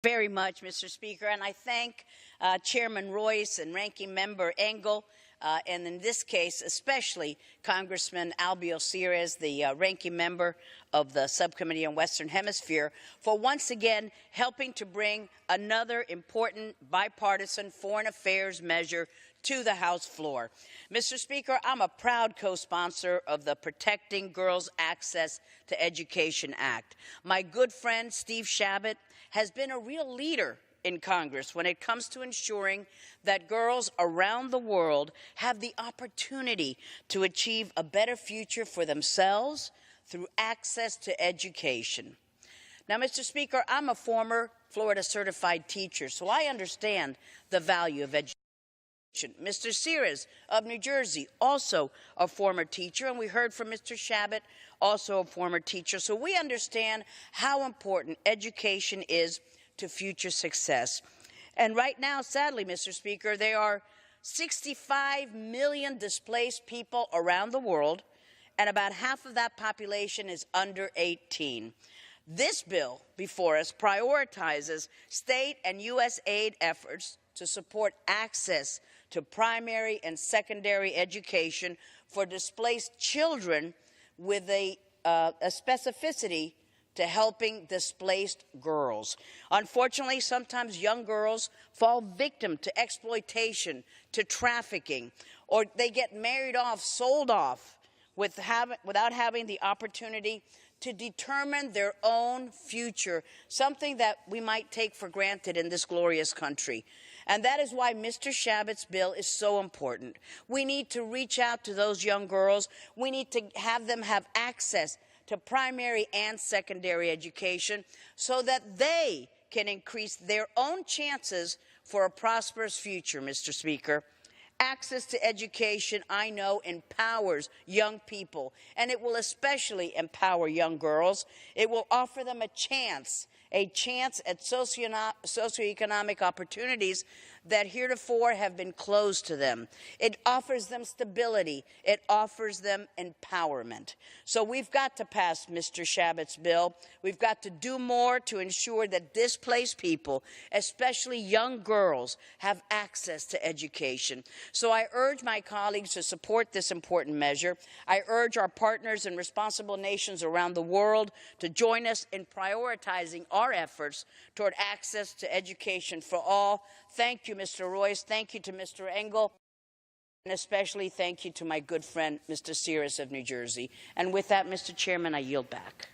Very much, Mr. Speaker, and I thank Chairman Royce and Ranking Member Engel, and in this case, especially Congressman Albiol Sires, the Ranking Member of the Subcommittee on Western Hemisphere, for once again helping to bring another important bipartisan foreign affairs measure to the House floor. Mr. Speaker, I'm a proud co-sponsor of the Protecting Girls' Access to Education Act. My good friend Steve Chabot has been a real leader in Congress when it comes to ensuring that girls around the world have the opportunity to achieve a better future for themselves through access to education. Now, Mr. Speaker, I'm a former Florida certified teacher, so I understand the value of education. Mr. Sires of New Jersey, also a former teacher, and we heard from Mr. Chabot, also a former teacher. So we understand how important education is to future success. And right now, sadly, Mr. Speaker, there are 65 million displaced people around the world, and about half of that population is under 18. This bill before us prioritizes state and U.S. aid efforts to support access to primary and secondary education for displaced children with a specificity to helping displaced girls. Unfortunately, sometimes young girls fall victim to exploitation, to trafficking, or they get married off, sold off, without having the opportunity to determine their own future, something that we might take for granted in this glorious country. And that is why Mr. Chabot's bill is so important. We need to reach out to those young girls. We need to have them have access to primary and secondary education so that they can increase their own chances for a prosperous future, Mr. Speaker. Access to education, I know, empowers young people, and it will especially empower young girls. It will offer them a chance at socioeconomic opportunities that heretofore have been closed to them. It offers them stability. It offers them empowerment. So we've got to pass Mr. Chabot's bill. We've got to do more to ensure that displaced people, especially young girls, have access to education. So I urge my colleagues to support this important measure. I urge our partners in responsible nations around the world to join us in prioritizing our efforts toward access to education for all. Thank you, Mr. Royce. Thank you to Mr. Engel. And especially thank you to my good friend, Mr. Sires of New Jersey. And with that, Mr. Chairman, I yield back.